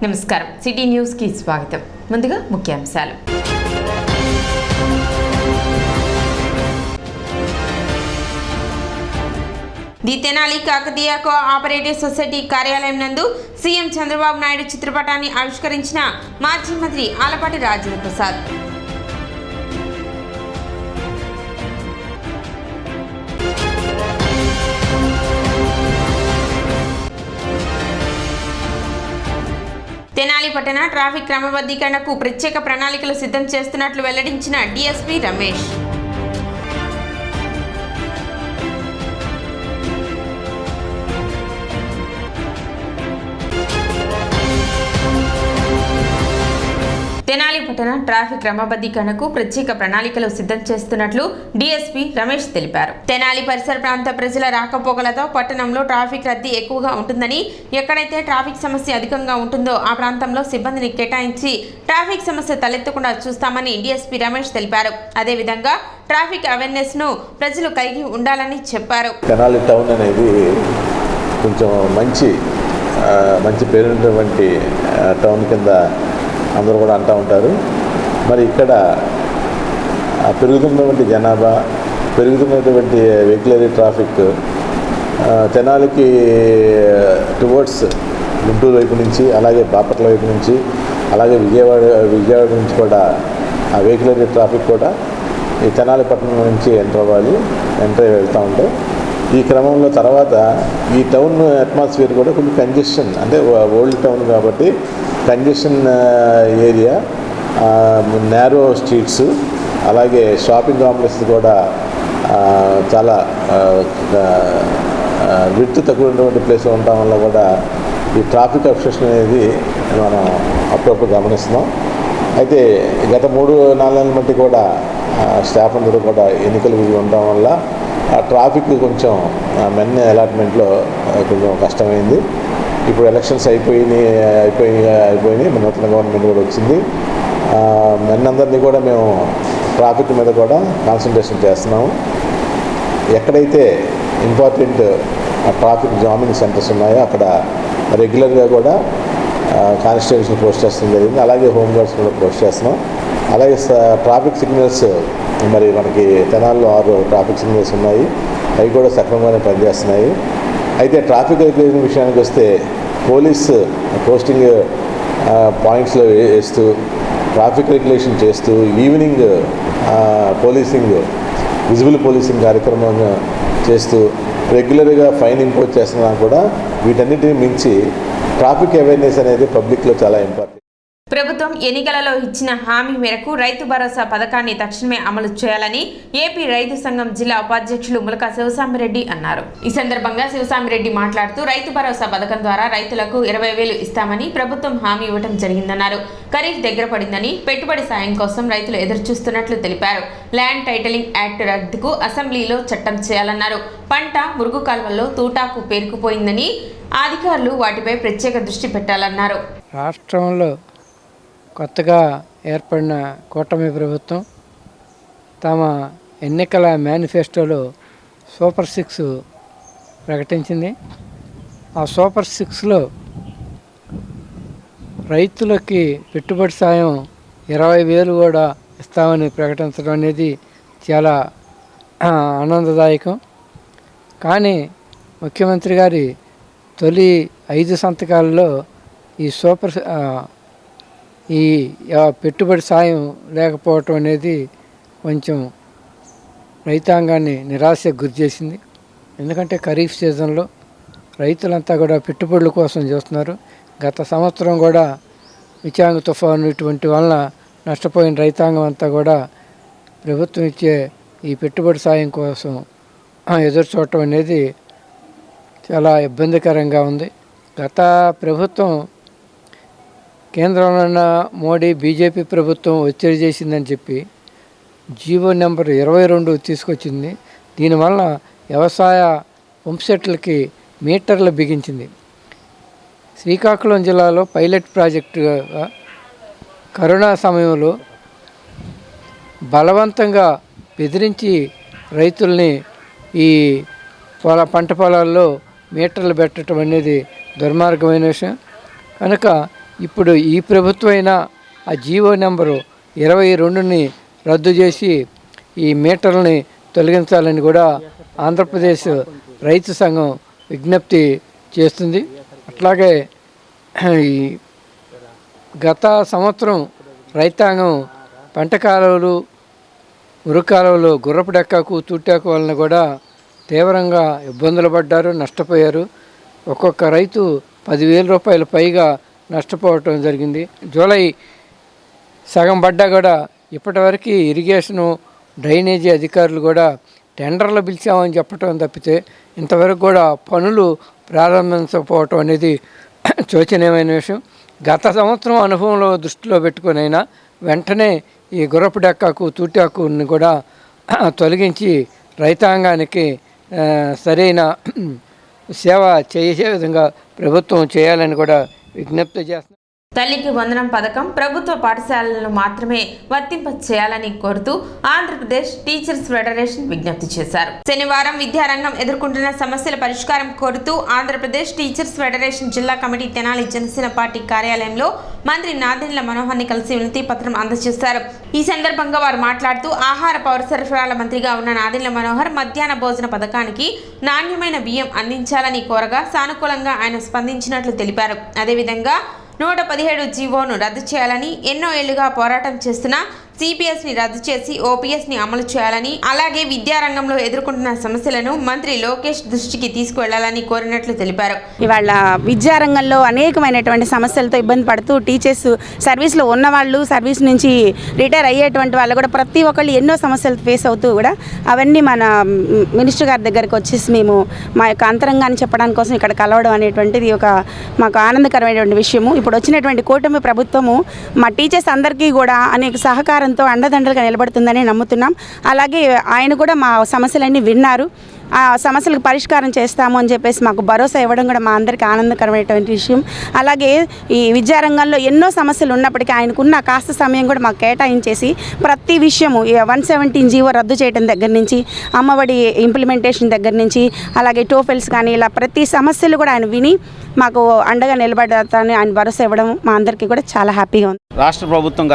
నమస్కారం, city news కి స్వాగతం. ముందుగా ముఖ్యాంశాలు. The Tenali Kakatiya cooperative society కార్యాలయం నందు సీఎం చంద్రబాబు నాయుడు చిత్రపటాన్ని ఆవిష్కరించిన మాజీ మంత్రి ఆలపాటి రాజేంద్ర ప్రసాద్. తెనాలి పట్టణ ట్రాఫిక్ క్రమబద్ధీకరణకు ప్రత్యేక ప్రణాళికలు సిద్ధం చేస్తున్నట్లు వెల్లడించిన డీఎస్పీ రమేష్. తెనాలి పట్టణ ట్రాఫిక్ క్రమబద్ధీకరణకు ప్రత్యేక ప్రణాళికలు సిద్ధం చేస్తున్నట్లు డీఎస్పీ రమేష్ తెలిపారు. తెనాలి పరిసర ప్రాంత ప్రజల రాకపోకలతో పట్టణంలో ట్రాఫిక్ రద్దీ ఎక్కువగా ఉంటుందని, ఎక్కడైతే ట్రాఫిక్ సమస్య అధికంగా ఉంటుందో ఆ ప్రాంతంలో సిబ్బందిని కేటాయించి ట్రాఫిక్ సమస్య తలెత్తకుండా చూస్తామని డీఎస్పీ రమేష్ తెలిపారు. అదేవిధంగా ట్రాఫిక్ అవేర్నెస్ ను ప్రజలు కలిగి ఉండాలని చెప్పారు. తెనాలి టౌన్ అనేది కొంచెం మంచి పేరున్నటువంటి టౌన్ కింద అందరూ కూడా అంటూ ఉంటారు. మరి ఇక్కడ పెరుగుతున్నటువంటి జనాభా, పెరుగుతున్నటువంటి వెహికులరీ ట్రాఫిక్ తెనాలికి టువర్డ్స్ గుంటూరు వైపు నుంచి, అలాగే బాపట్ల వైపు నుంచి, అలాగే విజయవాడ నుంచి కూడా ఆ వెహికులరీ ట్రాఫిక్ కూడా ఈ తెనాలి పట్టణం నుంచి ఎంటర్ అయ్యి వెళ్తూ ఉంటాయి. ఈ క్రమంలో తర్వాత ఈ టౌన్ అట్మాస్ఫియర్ కూడా కొంచెం కంజెషన్, అంటే ఓల్డ్ టౌన్ కాబట్టి కంజెషన్ ఏరియా, నేరో స్ట్రీట్స్, అలాగే షాపింగ్ కాంప్లెక్స్ కూడా చాలా విడ్త్ తక్కువ ఉన్నటువంటి ప్లేస్లో ఉండటం వల్ల కూడా ఈ ట్రాఫిక్ అబ్స్ట్రక్షన్ అనేది మనం అప్పుడప్పుడు గమనిస్తున్నాం. అయితే గత 3-4 నెలల మట్టి కూడా స్టాఫ్ అందరూ కూడా ఎన్నికలు ఉండటం వల్ల ఆ ట్రాఫిక్ కొంచెం మెన్ అలాట్మెంట్లో కొంచెం కష్టమైంది. ఇప్పుడు ఎలక్షన్స్ అయిపోయినాయి, నూతన గవర్నమెంట్ కూడా వచ్చింది. మెన్ అందరినీ కూడా మేము ట్రాఫిక్ మీద కూడా కాన్సన్ట్రేషన్ చేస్తున్నాము. ఎక్కడైతే ఇంపార్టెంట్ ట్రాఫిక్ జామింగ్ సెంటర్స్ ఉన్నాయో అక్కడ రెగ్యులర్గా కూడా కానిస్టేబుల్స్ని పోస్ట్ చేస్తడం జరిగింది. అలాగే హోంగార్డ్స్ కూడా పోస్ట్ చేస్తున్నాం. అలాగే ట్రాఫిక్ సిగ్నల్స్, మరి మనకి తెనాల్లో 6 ట్రాఫిక్ సిగ్నల్స్ ఉన్నాయి, అవి కూడా సక్రమంగానే పనిచేస్తున్నాయి. అయితే ట్రాఫిక్ రెగ్యులేషన్ విషయానికి వస్తే పోలీస్ పోస్టింగ్ పాయింట్స్లో వేస్తూ ట్రాఫిక్ రెగ్యులేషన్ చేస్తూ ఈవినింగ్ విజిబుల్ పోలీసింగ్ కార్యక్రమం చేస్తూ రెగ్యులర్గా ఫైన్ ఇంపోజ్ చేస్తున్నా కూడా వీటన్నిటిని మించి ట్రాఫిక్ అవేర్నెస్ అనేది పబ్లిక్లో చాలా ఇంపార్టెంట్. ప్రభుత్వం ఎన్నికలలో ఇచ్చిన హామీ మేరకు రైతు భరోసా పథకాన్ని తక్షణమే అమలు చేయాలని ఏపీ రైతు సంఘం జిల్లా ఉపాధ్యక్షులు ములక శివసామిరెడ్డి అన్నారు. ఈ సందర్భంగా శివసామిరెడ్డి మాట్లాడుతూ రైతు భరోసా పథకం ద్వారా రైతులకు 20,000 ఇస్తామని ప్రభుత్వం హామీ ఇవ్వడం జరిగిందన్నారు. ఖరీఫ్ దగ్గర పడిందని పెట్టుబడి సాయం కోసం రైతులు ఎదురుచూస్తున్నట్లు తెలిపారు. ల్యాండ్ టైటిలింగ్ యాక్ట్ రద్దుకు అసెంబ్లీలో చట్టం చేయాలన్నారు. పంట మురుగు కాల్వల్లో తూటాకు పేరుకుపోయిందని అధికారులు వాటిపై ప్రత్యేక దృష్టి పెట్టాలన్నారు. రాష్ట్రంలో కొత్తగా ఏర్పడిన కూటమి ప్రభుత్వం తమ ఎన్నికల మేనిఫెస్టోలో సూపర్ 6 ప్రకటించింది. ఆ సూపర్ 6లో రైతులకి పెట్టుబడి సాయం 20,000 కూడా ఇస్తామని ప్రకటించడం అనేది చాలా ఆనందదాయకం. కానీ ముఖ్యమంత్రి గారి తొలి 5 సంతకాలలో ఈ పెట్టుబడి సాయం లేకపోవటం అనేది కొంచెం రైతాంగాన్ని నిరాశకు గురి చేసింది. ఎందుకంటే ఖరీఫ్ సీజన్లో రైతులంతా కూడా పెట్టుబడుల కోసం చూస్తున్నారు. గత సంవత్సరం కూడా విచాంగ తుఫాను ఇటువంటి వలన నష్టపోయిన రైతాంగం అంతా కూడా ప్రభుత్వం ఇచ్చే ఈ పెట్టుబడి సాయం కోసం ఎదురు చూడటం అనేది చాలా ఇబ్బందికరంగా ఉంది. గత ప్రభుత్వం, కేంద్రంలో ఉన్న మోడీ బీజేపీ ప్రభుత్వం ఒత్తిడి చేసిందని చెప్పి జీవో నెంబర్ 22 తీసుకొచ్చింది. దీనివల్ల వ్యవసాయ పంప్సెట్లకి మీటర్లు బిగించింది. శ్రీకాకుళం జిల్లాలో పైలట్ ప్రాజెక్టుగా కరోనా సమయంలో బలవంతంగా బెదిరించి రైతుల్ని ఈ పంట పొలాల్లో మీటర్లు పెట్టడం అనేది దుర్మార్గమైన విషయం. కనుక ఇప్పుడు ఈ ప్రభుత్వం అయినా ఆ జీవో నెంబరు 22ని రద్దు చేసి ఈ మీటర్లని తొలగించాలని కూడా ఆంధ్రప్రదేశ్ రైతు సంఘం విజ్ఞప్తి చేస్తుంది. అట్లాగే ఈ గత సంవత్సరం రైతాంగం పంట కాలువలు, మురుగు కాలువలు గుర్రపు డెక్కకు, తుట్టాకు వలన కూడా తీవ్రంగా ఇబ్బందులు పడ్డారు, నష్టపోయారు. ఒక్కొక్క రైతు 10,000 రూపాయల పైగా నష్టపోవటం జరిగింది. జూలై సగం పడ్డా కూడా ఇప్పటివరకు ఇరిగేషను, డ్రైనేజీ అధికారులు కూడా టెండర్లు పిలిచామని చెప్పటం తప్పితే ఇంతవరకు కూడా పనులు ప్రారంభించకపోవటం అనేది శోచనీయమైన విషయం. గత సంవత్సరం అనుభవంలో దృష్టిలో పెట్టుకునైనా వెంటనే ఈ గుర్రపు డెక్కకు, తూటాకుని కూడా తొలగించి రైతాంగానికి సరైన సేవ చేసే విధంగా ప్రభుత్వం చేయాలని కూడా విజ్ఞప్తి చేస్తున్నాం. తల్లికి వందనం పథకం ప్రభుత్వ పాఠశాలలను మాత్రమే వర్తింప చేయాలని కోరుతూ ఆంధ్రప్రదేశ్ టీచర్స్ ఫెడరేషన్ విజ్ఞప్తి చేశారు. శనివారం విద్యారంగం ఎదుర్కొంటున్న సమస్యల పరిష్కారం కోరుతూ ఆంధ్రప్రదేశ్ టీచర్స్ ఫెడరేషన్ జిల్లా కమిటీ తెనాలి జనసేన పార్టీ కార్యాలయంలో మంత్రి నాదెండ్ల మనోహర్ని కలిసి వినతి పత్రం అందజేశారు. ఈ సందర్భంగా వారు మాట్లాడుతూ ఆహార పౌర సరఫరాల మంత్రిగా ఉన్న నాదెండ్ల మనోహర్ మధ్యాహ్న భోజన పథకానికి నాణ్యమైన బియ్యం అందించాలని కోరగా సానుకూలంగా ఆయన స్పందించినట్లు తెలిపారు. అదేవిధంగా 117 జీవోను రద్దు చేయాలని, ఎన్నో ఏళ్లుగా పోరాటం చేస్తున్న సిపిఎస్ని రద్దు చేసి ఓపీఎస్ని అమలు చేయాలని, అలాగే విద్యారంగంలో ఎదుర్కొంటున్న సమస్యలను మంత్రి లోకేష్ దృష్టికి తీసుకువెళ్లాలని కోరినట్లు తెలిపారు. ఇవాళ విద్యారంగంలో అనేకమైనటువంటి సమస్యలతో ఇబ్బంది పడుతూ టీచర్స్ సర్వీస్లో ఉన్నవాళ్ళు, సర్వీస్ నుంచి రిటైర్ అయ్యేటువంటి వాళ్ళు కూడా ప్రతి ఒక్కళ్ళు ఎన్నో సమస్యలు ఫేస్ అవుతూ కూడా అవన్నీ మన మినిస్టర్ గారి దగ్గరికి వచ్చేసి మేము మా యొక్క అంతరంగాన్ని చెప్పడానికి కోసం ఇక్కడ కలవడం అనేటువంటిది ఒక మాకు ఆనందకరమైనటువంటి విషయము. ఇప్పుడు వచ్చినటువంటి కూటమి ప్రభుత్వము మా టీచర్స్ అందరికీ కూడా అనేక సహకారం అండదండలుగా నిలబడుతుందని నమ్ముతున్నాం. అలాగే ఆయన కూడా మా సమస్యలన్నీ విన్నారు. ఆ సమస్యలకు పరిష్కారం చేస్తాము అని చెప్పేసి మాకు భరోసా ఇవ్వడం కూడా మా అందరికీ ఆనందకరమైనటువంటి విషయం. అలాగే ఈ విద్యారంగంలో ఎన్నో సమస్యలు ఉన్నప్పటికీ ఆయనకున్న కాస్త సమయం కూడా మాకు కేటాయించేసి ప్రతి విషయము 117 జీవో రద్దు చేయడం దగ్గర నుంచి, అమ్మఒడి ఇంప్లిమెంటేషన్ దగ్గర నుంచి, అలాగే టోఫెల్స్ కానీ ఇలా ప్రతి సమస్యలు కూడా ఆయన విని మాకు అండగా నిలబడతానని ఆయన భరోసా ఇవ్వడం మా అందరికీ కూడా చాలా హ్యాపీగా ఉంది.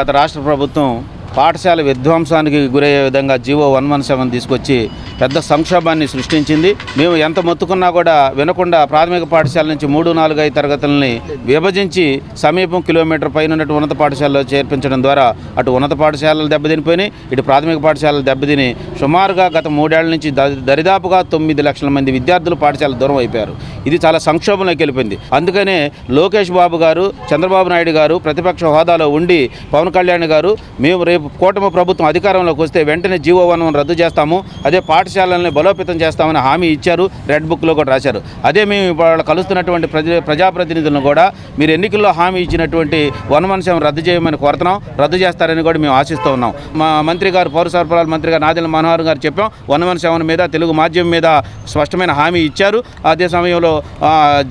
గత రాష్ట్ర ప్రభుత్వం పాఠశాల విధ్వంసానికి గురయ్యే విధంగా జీవో 117 తీసుకొచ్చి పెద్ద సంక్షోభాన్ని సృష్టించింది. మేము ఎంత మొత్తుకున్నా కూడా వినకుండా ప్రాథమిక పాఠశాల నుంచి 3, 4, 5 తరగతులని విభజించి సమీపం కిలోమీటర్ పైన ఉన్నట్టు ఉన్నత పాఠశాలలో చేర్పించడం ద్వారా అటు ఉన్నత పాఠశాలలు దెబ్బతినిపోయినాయి, ఇటు ప్రాథమిక పాఠశాలలు దెబ్బతిని సుమారుగా గత 3 ఏళ్ల నుంచి దరిదాపుగా 9 లక్షల మంది విద్యార్థులు పాఠశాల దూరం అయిపోయారు. ఇది చాలా సంక్షోభంలోకి వెళ్ళిపోయింది. అందుకనే లోకేష్ బాబు గారు, చంద్రబాబు నాయుడు గారు ప్రతిపక్ష హోదాలో ఉండి పవన్ కళ్యాణ్ గారు మేము రేపు కూటమి ప్రభుత్వం అధికారంలోకి వస్తే వెంటనే జీవో 1 రద్దు చేస్తాము, అదే పాఠశాలల్ని బలోపేతం చేస్తామని హామీ ఇచ్చారు. రెడ్ బుక్లో కూడా రాశారు. అదే మేము వాళ్ళు కలుస్తున్నటువంటి ప్రజాప్రతినిధులను కూడా మీరు ఎన్నికల్లో హామీ ఇచ్చినటువంటి 117 రద్దు చేయమని కోరుతున్నాం. రద్దు చేస్తారని కూడా మేము ఆశిస్తూ ఉన్నాం. మా మంత్రి గారు, పౌర సరఫరాల మంత్రి గారు నాదెండ్ల మనోహర్ గారు చెప్పాం, 117 మీద తెలుగు మాధ్యమం మీద స్పష్టమైన హామీ ఇచ్చారు. అదే సమయంలో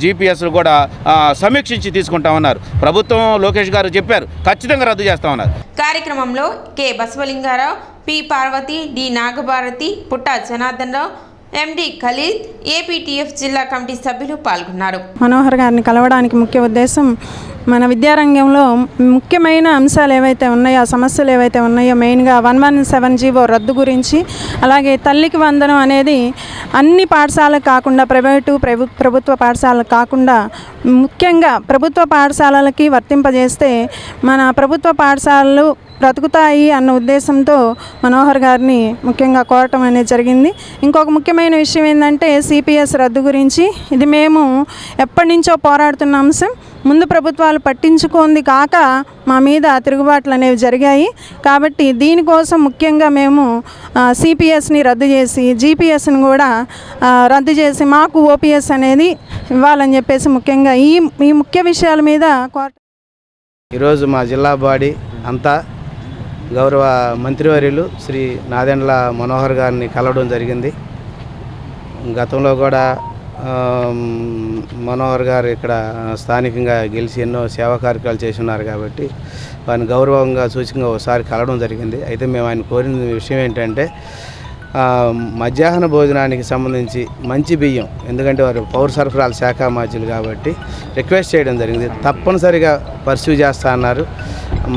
జీపీఎస్ కూడా సమీక్షించి తీసుకుంటామన్నారు. ప్రభుత్వం లోకేష్ గారు చెప్పారు, ఖచ్చితంగా రద్దు చేస్తామన్నారు. కార్యక్రమంలో K బసవలింగారావు, P Parvati, D Nagabharathi, పుట్ట జనార్దన్ రావు, ఎండి ఖలీద్, ఏపీటీఎఫ్ జిల్లా కమిటీ సభ్యులు పాల్గొన్నారు. మనోహర్ గారిని కలవడానికి ముఖ్య ఉద్దేశం మన విద్యారంగంలో ముఖ్యమైన అంశాలు ఏవైతే ఉన్నాయో, ఆ సమస్యలు ఏవైతే ఉన్నాయో, మెయిన్గా 117 జీవో రద్దు గురించి, అలాగే తల్లికి వందనం అనేది అన్ని పాఠశాలకు కాకుండా ప్రభుత్వ పాఠశాలకు కాకుండా ముఖ్యంగా ప్రభుత్వ పాఠశాలలకి వర్తింపజేస్తే మన ప్రభుత్వ పాఠశాలలు బ్రతుకుతాయి అన్న ఉద్దేశంతో మనోహర్ గారిని ముఖ్యంగా కోరటం అనేది జరిగింది. ఇంకొక ముఖ్యమైన విషయం ఏంటంటే సిపిఎస్ రద్దు గురించి. ఇది మేము ఎప్పటి నుంచో పోరాడుతున్న అంశం. ముందు ప్రభుత్వాలు పట్టించుకుంది కాక మా మీద తిరుగుబాట్లు అనేవి జరిగాయి. కాబట్టి దీనికోసం ముఖ్యంగా మేము సిపిఎస్ని రద్దు చేసి జీపీఎస్ని కూడా రద్దు చేసి మాకు ఓపీఎస్ అనేది ఇవ్వాలని చెప్పేసి ముఖ్యంగా ఈ ముఖ్య విషయాల మీద ఈరోజు మా జిల్లా బాడీ అంతా గౌరవ మంత్రివర్యులు శ్రీ నాదెండ్ల మనోహర్ గారిని కలవడం జరిగింది. గతంలో కూడా మనోహర్ గారు ఇక్కడ స్థానికంగా గెలిచి ఎన్నో సేవా కార్యక్రమాలు చేసి ఉన్నారు కాబట్టి వారిని గౌరవంగా సూచకంగా ఒకసారి కలవడం జరిగింది. అయితే మేము ఆయన కోరిన విషయం ఏంటంటే మధ్యాహ్న భోజనానికి సంబంధించి మంచి బియ్యం, ఎందుకంటే వారు పౌర సరఫరాల శాఖ మాధ్యులు కాబట్టి రిక్వెస్ట్ చేయడం జరిగింది. తప్పనిసరిగా పర్సూ చేస్తా అన్నారు.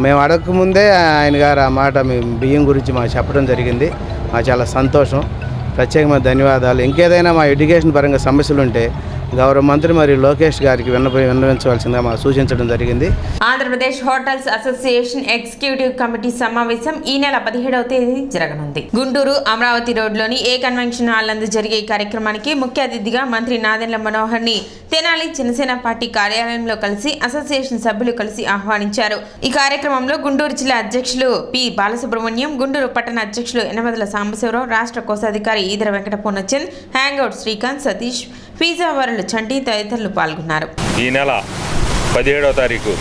మేము అడగకముందే ఆయన గారు ఆ మాట బియ్యం గురించి మాకు చెప్పడం జరిగింది. మాకు చాలా సంతోషం. ప్రత్యేకమైన ధన్యవాదాలు. ఇంకేదైనా మా ఎడ్యుకేషన్ పరంగా సమస్యలు ఉంటే గౌరవ మంత్రి మరియు లోకేష్ గారికి విన్నవించవలసిందిగా మాకు సూచించడం జరిగింది. Andhra Pradesh hotels association executive committee సమావేశం ఈ నెల 17వ తేదీ జరగనుంది. గుంటూరు అమరావతి రోడ్లోని ఏ కన్వెన్షన్ హాల్ నందు జరిగే ఈ కార్యక్రమానికి ముఖ్య అతిథిగా మంత్రి నాదెండ్ల మనోహర్ ని తెనాలి జనసేన పార్టీ కార్యాలయంలో కలిసి అసోసియేషన్ సభ్యులు కలిసి ఆహ్వానించారు. ఈ కార్యక్రమంలో గుంటూరు జిల్లా అధ్యక్షులు పి బాలసుబ్రహ్మణ్యం, గుంటూరు పట్టణ అధ్యక్షులు యనమదల సాంబశివరావు, రాష్ట్ర కోశాధికారి Eedara Venkata Purnachand, hangout Srikanth, Satish, pizza world Chanti తదితరులు పాల్గొన్నారు. ఈ నెల 17వ తారీఖు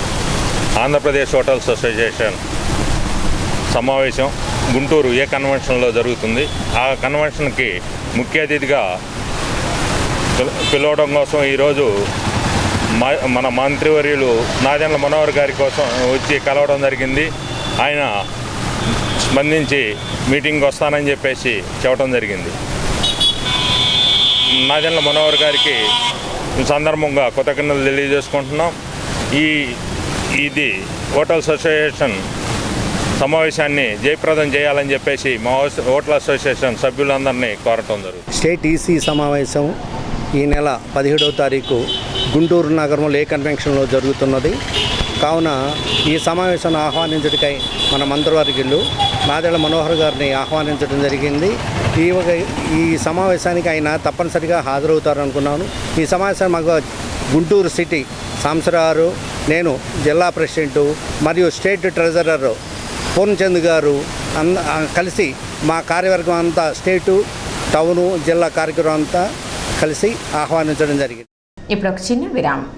ఆంధ్రప్రదేశ్ హోటల్స్ అసోసియేషన్ సమావేశం గుంటూరు ఏ కన్వెన్షన్లో జరుగుతుంది. ఆ కన్వెన్షన్కి ముఖ్య అతిథిగా పిలవడం కోసం ఈరోజు మన మంత్రివర్యులు నాదెండ్ల మనోహర్ గారి కోసం వచ్చి కలవడం జరిగింది. ఆయన స్పందించి మీటింగ్కి వస్తానని చెప్పేసి చెప్పడం జరిగింది. నాదెండ్ల మనోహర్ గారికి ఈ సందర్భంగా కృతజ్ఞతలు తెలియజేసుకుంటున్నాం. ఇది హోటల్స్ అసోసియేషన్ సమావేశాన్ని జయప్రదం చేయాలని చెప్పేసి మా హోటల్ అసోసియేషన్ సభ్యులందరినీ కోరటం జరుగుతుంది. స్టేట్ ఈసీ సమావేశం ఈ నెల 17వ తారీఖు గుంటూరు నగరంలో ఏ కన్వెన్షన్లో జరుగుతున్నది. కావున ఈ సమావేశాన్ని ఆహ్వానించడానికై మన మంత్రివర్యులు నాదెండ్ల మనోహర్ గారిని ఆహ్వానించడం జరిగింది. ఈ సమావేశానికి ఆయన తప్పనిసరిగా హాజరవుతారు అనుకున్నాను. ఈ సమావేశాన్ని మాకు గుంటూరు సిటీ సాంబశివరావు, నేను జిల్లా ప్రెసిడెంటు మరియు స్టేట్ ట్రెజరర్ పూర్ణచంద్ గారు కలిసి మా కార్యవర్గం అంతా స్టేటు, టౌను, జిల్లా కార్యక్రమం అంతా కలిసి ఆహ్వానించడం జరిగింది. ఇప్పుడు ఒక చిన్న విరామం.